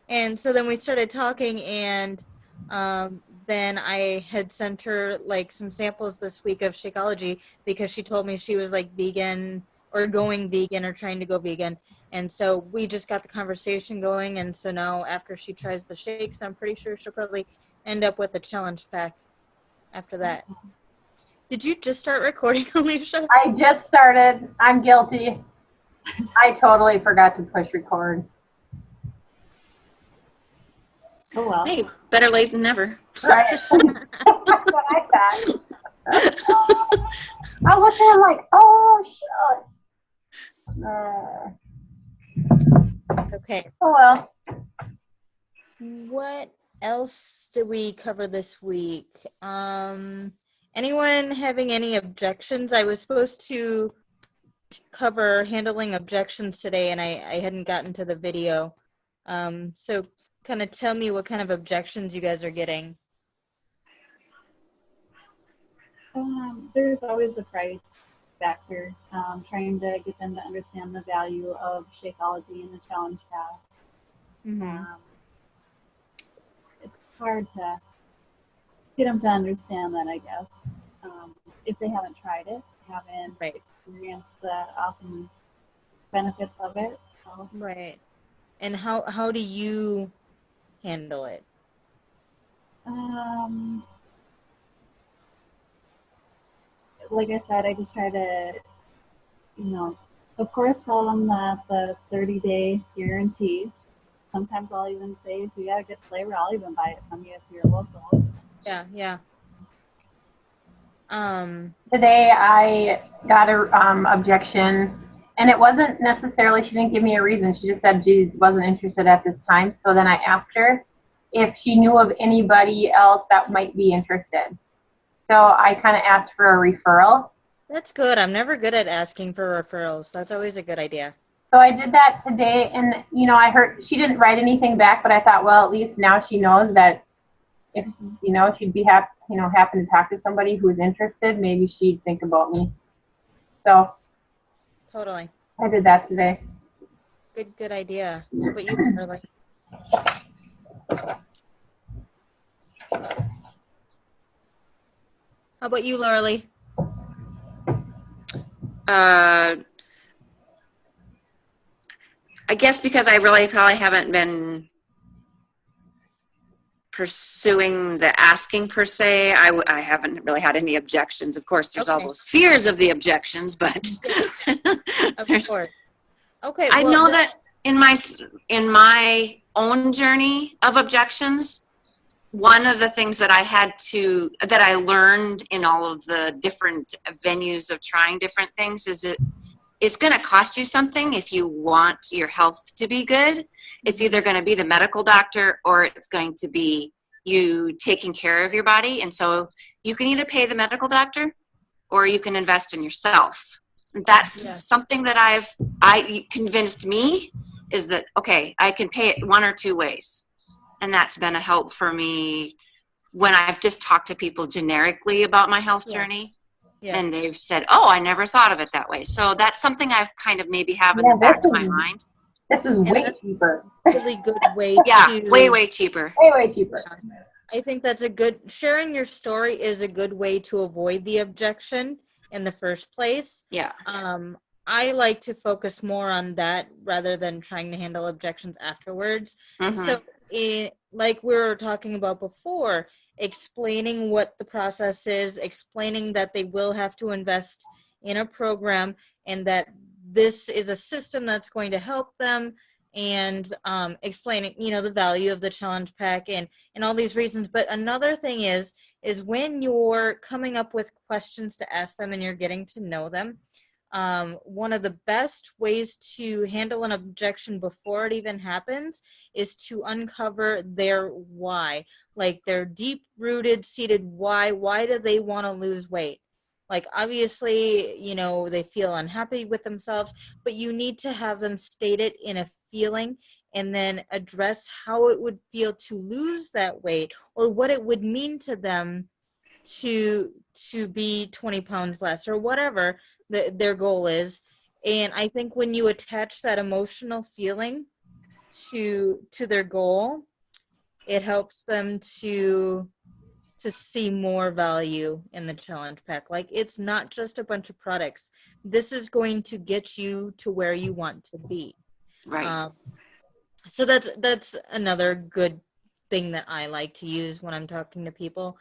And so then we started talking, and then I had sent her like some samples this week of Shakeology because she told me she was like vegan or going vegan or trying to go vegan. And so we just got the conversation going. And so now after she tries the shakes, I'm pretty sure she'll probably end up with a challenge pack after that. Did you just start recording, Alicia? I just started. I'm guilty. I totally forgot to push record. Oh, well. Hey, better late than never. Right? That's what I thought. I was there like, oh, shit. Okay. Oh, well. What else did we cover this week? Anyone having any objections? I was supposed to cover handling objections today, and I hadn't gotten to the video. So kind of tell me what kind of objections you guys are getting. There's always a price factor, trying to get them to understand the value of Shakeology and the challenge path. Mm-hmm. It's hard to get them to understand that, I guess. If they haven't tried it, haven't experienced the awesome benefits of it. So. Right. And how do you handle it? Like I said, I just try to, of course, tell them that the 30-day guarantee. Sometimes I'll even say, if you got a good flavor, I'll even buy it from you if you're local. Yeah. Today I got a objection, and it wasn't necessarily, she didn't give me a reason. She just said she wasn't interested at this time. So then I asked her if she knew of anybody else that might be interested. So I kind of asked for a referral. That's good. I'm never good at asking for referrals. That's always a good idea. So I did that today, and I heard she didn't write anything back, but I thought, well, at least now she knows that if she'd be happy to talk to somebody who's interested, maybe she'd think about me. So totally, I did that today. Good idea. How about you, Kimberly? How about you, Lauralee? I guess because I really probably haven't been pursuing the asking per se, I haven't really had any objections. Of course, there's all those fears of the objections, but of course. Okay. I know that in my own journey of objections, one of the things that I learned in all of the different venues of trying different things is it's going to cost you something if you want your health to be good. It's either going to be the medical doctor or it's going to be you taking care of your body. And so you can either pay the medical doctor or you can invest in yourself. That's something that I convinced me is that, okay, I can pay it one or two ways. And that's been a help for me when I've just talked to people generically about my health journey. Yes. And they've said, oh, I never thought of it that way. So that's something I've kind of maybe have in the back of my mind. This is way cheaper. Really good way way cheaper. Way cheaper. I think that's sharing your story is a good way to avoid the objection in the first place. Yeah. I like to focus more on that rather than trying to handle objections afterwards. Mm-hmm. So like we were talking about before, explaining what the process is, explaining that they will have to invest in a program and that this is a system that's going to help them, and explaining, the value of the challenge pack and all these reasons. But another thing is when you're coming up with questions to ask them and you're getting to know them, one of the best ways to handle an objection before it even happens is to uncover their why, like their deep-rooted, seated why. Why do they want to lose weight? Like, obviously, they feel unhappy with themselves, but you need to have them state it in a feeling and then address how it would feel to lose that weight or what it would mean to them to be 20 pounds less or whatever their goal is. And I think when you attach that emotional feeling to their goal, it helps them to see more value in the challenge pack. Like, it's not just a bunch of products. This is going to get you to where you want to be. Right. So that's another good thing that I like to use when I'm talking to people.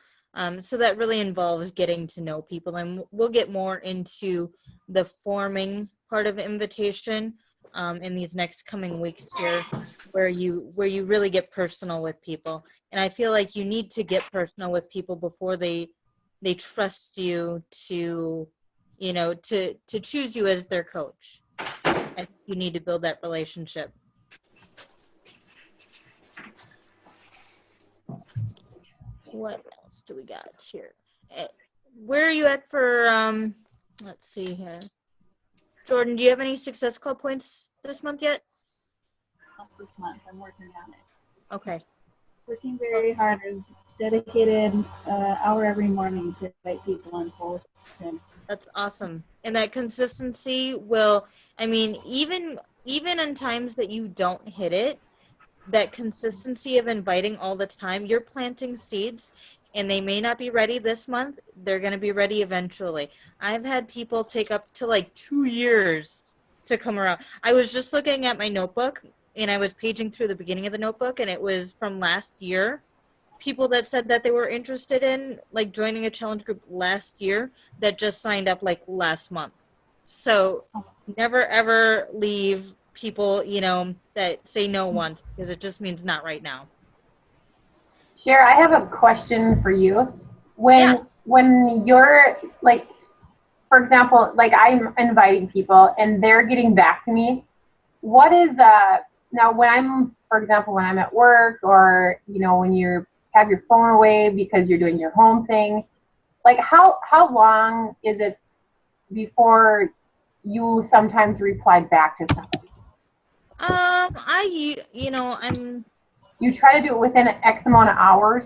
So that really involves getting to know people, and we'll get more into the forming part of invitation in these next coming weeks here, where you really get personal with people. And I feel like you need to get personal with people before they trust you to, you know, to choose you as their coach. I think you need to build that relationship. What else do we got here? Where are you at for, let's see here. Jordan, do you have any Success Club points this month yet? Not this month. I'm working on it. Okay. Working very hard. I've dedicated an hour every morning to invite people and posts. And that's awesome. And that consistency will, I mean, even in times that you don't hit it, that consistency of inviting all the time, you're planting seeds, and they may not be ready this month. They're going to be ready eventually. I've had people take up to like 2 years to come around. I was just looking at my notebook, and I was paging through the beginning of the notebook, and it was from last year. People that said that they were interested in like joining a challenge group last year that just signed up like last month. So never ever leave people, you know, that say no once, because it just means not right now. Cher, I have a question for you. When you're like, for example, like I'm inviting people and they're getting back to me, what is now when I'm, for example, when I'm at work, or you know, when you have your phone away because you're doing your home thing, like how long is it before you sometimes reply back to somebody? You try to do it within X amount of hours,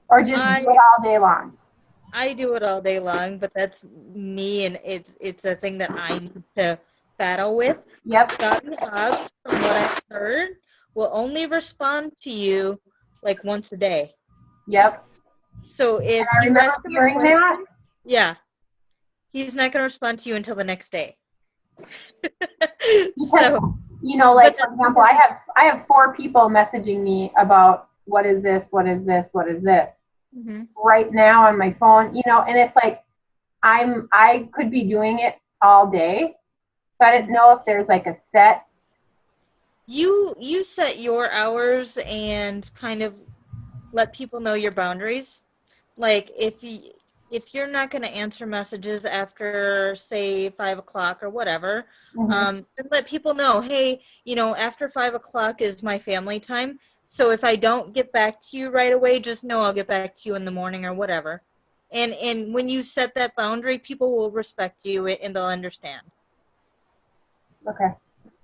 or just do it all day long? I do it all day long, but that's me, and it's a thing that I need to battle with. Yep. Scott and Hobbs, from what I've heard, will only respond to you like once a day. Yep. So if you ask him a question, yeah, he's not going to respond to you until the next day. So, you know, like for example, I have 4 people messaging me about what is this, what is this, what is this, right now on my phone, you know, and it's like I could be doing it all day, so I didn't know if there's like a set. You set your hours and kind of let people know your boundaries. Like if you're not going to answer messages after, say, 5 o'clock or whatever, then let people know, hey, you know, after 5 o'clock is my family time. So if I don't get back to you right away, just know I'll get back to you in the morning or whatever. And when you set that boundary, people will respect you and they'll understand. Okay.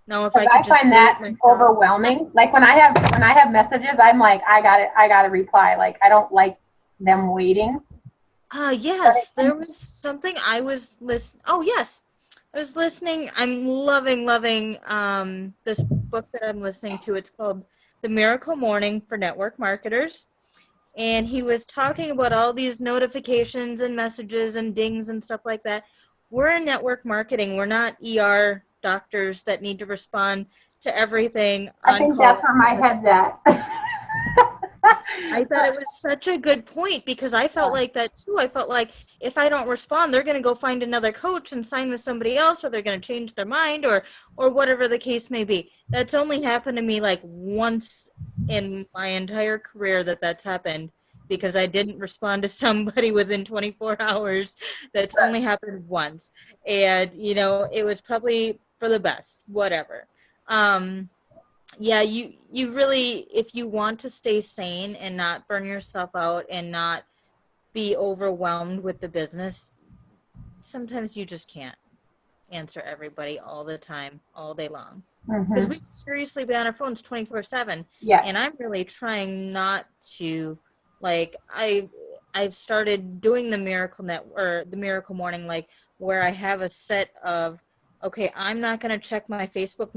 Now, if I find that overwhelming, like when I have messages, I'm like, I got to reply. Like I don't like them waiting. Yes, there was something I was listening. Oh, yes. I was listening. I'm loving this book that I'm listening to. It's called The Miracle Morning for Network Marketers. And he was talking about all these notifications and messages and dings and stuff like that. We're in network marketing. We're not ER doctors that need to respond to everything. I think that's where my head's at. I thought it was such a good point, because I felt like that too. I felt like if I don't respond, they're going to go find another coach and sign with somebody else, or they're going to change their mind, or whatever the case may be. That's only happened to me like once in my entire career that's happened, because I didn't respond to somebody within 24 hours. That's only happened once. And, you know, it was probably for the best, whatever. Yeah, you really, if you want to stay sane and not burn yourself out and not be overwhelmed with the business, sometimes you just can't answer everybody all the time, all day long. Because we seriously be on our phones 24/7. Yeah. And I'm really trying not to, like, I've started doing the Miracle Morning, like, where I have a set of okay, I'm not going to check my Facebook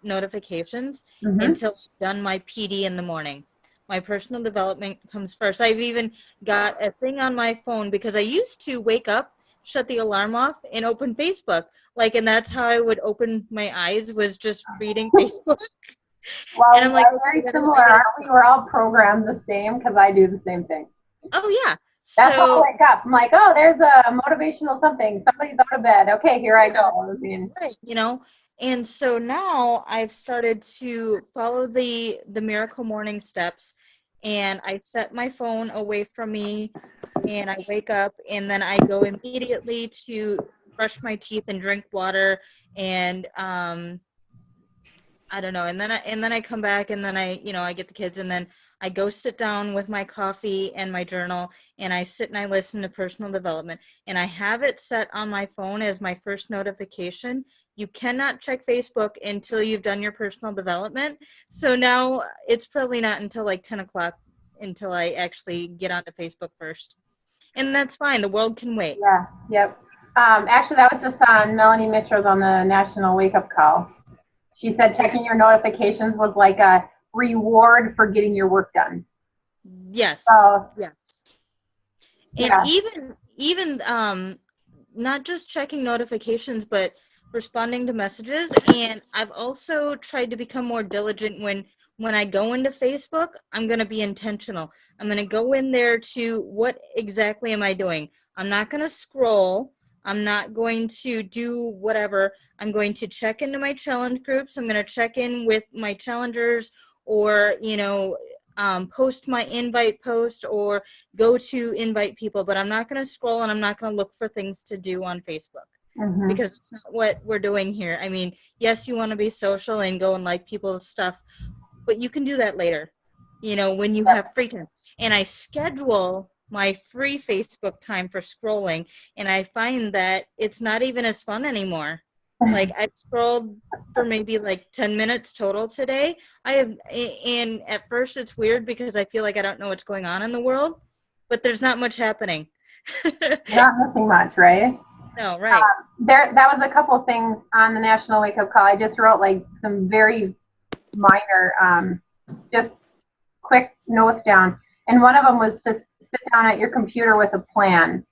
notifications Mhm. until I've done my PD in the morning. My personal development comes first. I've even got a thing on my phone because I used to wake up, shut the alarm off, and open Facebook. Like, and that's how I would open my eyes, was just reading Facebook. Well, And I'm we like, are okay, very similar, I gotta aren't we? We're all programmed the same because I do the same thing. oh yeah. That's how I So wake up. I'm like, oh, there's a motivational something. Somebody's out of bed. Okay, here I go. I mean, right, and so now I've started to follow the Miracle Morning steps, and I set my phone away from me, and I wake up, and then I go immediately to brush my teeth and drink water, and I don't know, and then I come back, and then I get the kids, and then I go sit down with my coffee and my journal, and I sit and I listen to personal development, and I have it set on my phone as my first notification. You cannot check Facebook until you've done your personal development. So now it's probably not until like 10 o'clock until I actually get onto Facebook first, and that's fine. The world can wait. yeah, yep. Actually, that was just on Melanie Mitchell's on the National Wake Up Call. She said checking your notifications was like a reward for getting your work done. Yes. So, Yes. And yeah. even not just checking notifications, but responding to messages. And I've also tried to become more diligent when I go into Facebook. I'm going to be intentional. I'm going to go in there to what exactly am I doing? I'm not going to scroll. I'm not going to do whatever. I'm going to check into my challenge groups. I'm going to check in with my challengers, or post my invite post, or go to invite people, but I'm not going to scroll, and I'm not going to look for things to do on Facebook, Mhm. because it's not what we're doing here. I mean, yes, you want to be social and go and like people's stuff, but you can do that later, when you have free time. And I schedule my free Facebook time for scrolling, and I find that it's not even as fun anymore. Like, I've scrolled for maybe like 10 minutes total today. And at first it's weird because I feel like I don't know what's going on in the world, but there's not much happening. You're not missing much, right? No, right. That was a couple things on the National Wake Up Call. I just wrote like some very minor, just quick notes down. And one of them was to sit down at your computer with a plan.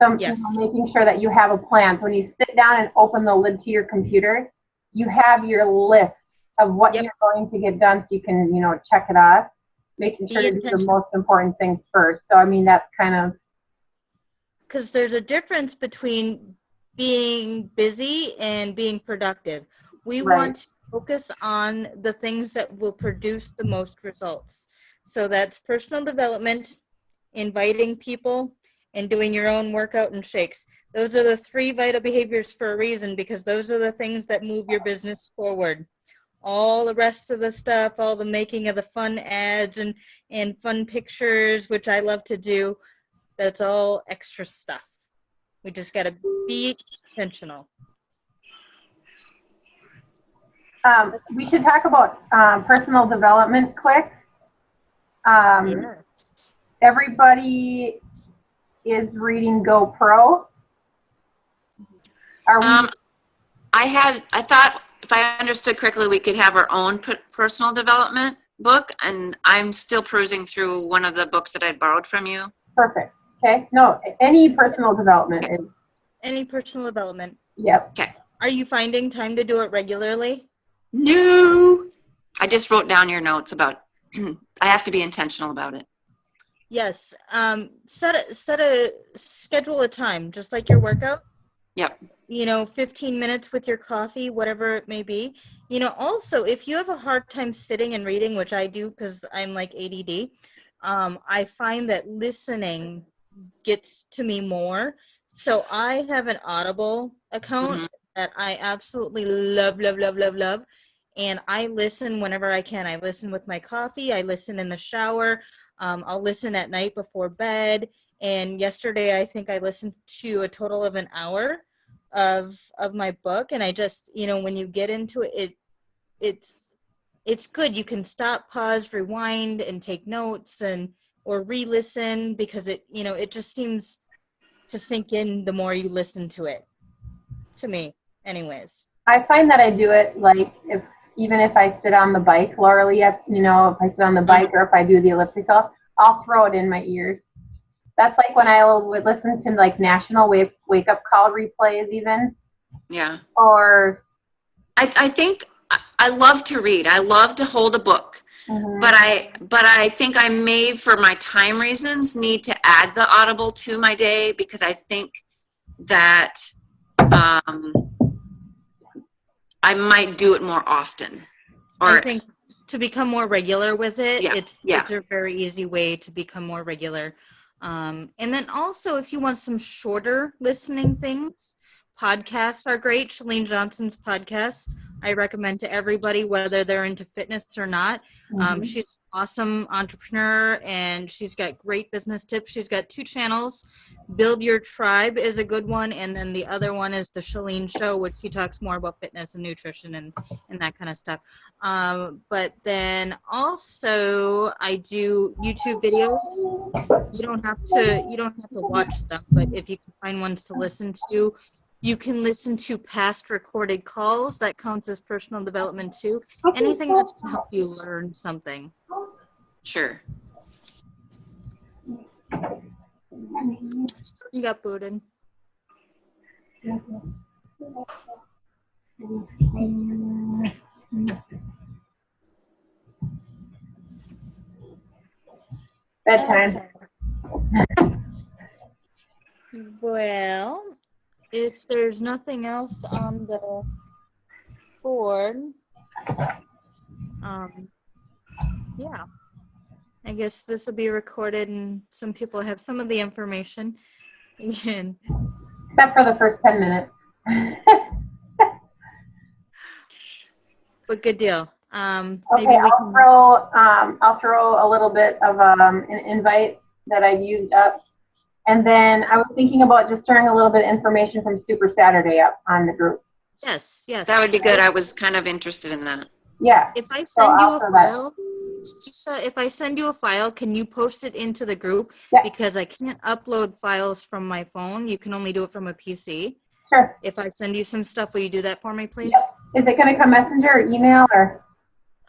So, Yes. making sure that you have a plan. So when you sit down and open the lid to your computer, you have your list of what Yep. you're going to get done, so you can, check it off. Making sure to do the intentional. most important things first. So, I mean, that's kind of, Because there's a difference between being busy and being productive. We Right. want to focus on the things that will produce the most results. So that's personal development, inviting people, and doing your own workout and shakes. Those are the 3 vital behaviors for a reason, because those are the things that move your business forward. All the rest of the stuff, all the making of the fun ads and fun pictures, which I love to do, that's all extra stuff. We just got to be intentional. we should talk about personal development quick. Yes. Everybody is reading GoPro. Are we? I thought, if I understood correctly, we could have our own personal development book, and I'm still perusing through one of the books that I borrowed from you. Perfect. Okay. No, any personal development is. Any personal development. Yep. Okay. Are you finding time to do it regularly? No. I just wrote down your notes about, I have to be intentional about it. Yes. Schedule a time, just like your workout. Yep. 15 minutes with your coffee, whatever it may be. Also, if you have a hard time sitting and reading, which I do because I'm like ADD, I find that listening gets to me more. So I have an Audible account that I absolutely love, love, love, love, love. And I listen whenever I can. I listen with my coffee. I listen in the shower. I'll listen at night before bed. And yesterday, I think I listened to a total of an hour of my book. And I just, when you get into it, it's good. You can stop, pause, rewind, and take notes or re-listen, because it just seems to sink in the more you listen to it, to me. anyways. I find that I do it like even if I sit on the bike, Laura Lee, you know, if I sit on the bike or if I do the elliptical, I'll throw it in my ears. That's like when I would listen to like national wake up call replays even. Yeah. Or I think I love to read. I love to hold a book. Mhm. But I think I may, for my time reasons, need to add the Audible to my day because I think that I might do it more often. Or I think to become more regular with it, Yeah, it's a very easy way to become more regular. And then also, if you want some shorter listening things, podcasts are great. Chalene Johnson's podcast, I recommend to everybody, whether they're into fitness or not. She's an awesome entrepreneur, and she's got great business tips. She's got 2 channels. Build Your Tribe is a good one, and then the other one is The Chalene Show, which she talks more about fitness and nutrition and that kind of stuff. But then also I do YouTube videos. You don't have to watch them, but if you can find ones to listen to, you can listen to past recorded calls. That counts as personal development too. Anything that's going to help you learn something. Sure. You got Buden. Bedtime. Well, if there's nothing else on the board, yeah, I guess this will be recorded and some people have some of the information. Again, Except for the first 10 minutes. but good deal. Maybe Okay, we I'll can. throw a little bit of an invite that I've used up. And then I was thinking about just throwing a little bit of information from Super Saturday up on the group. Yes. That would be good. I was kind of interested in that. Yeah. If I So send you I'll a throw that. file, Lisa, if I send you a file, can you post it into the group? Yeah. Because I can't upload files from my phone. You can only do it from a PC. Sure. If I send you some stuff, will you do that for me, please? Yep. Is it going to come messenger or email or?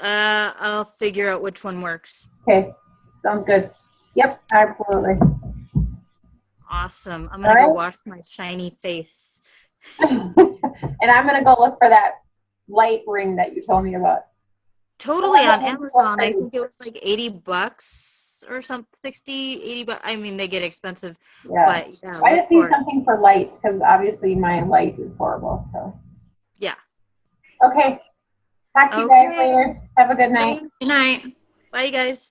I'll figure out which one works. Okay. Sounds good. Yep. Absolutely. Awesome. I'm going to go wash my shiny face. And I'm going to go look for that light ring that you told me about. Totally on Amazon. I think it was like $80 or something, 60, 80 bucks. I mean, they get expensive. Yeah. But yeah, I look just need for it. something for light because obviously my light is horrible. So. Yeah. Okay. Talk to you guys later. Have a good night. Good night. Bye, guys.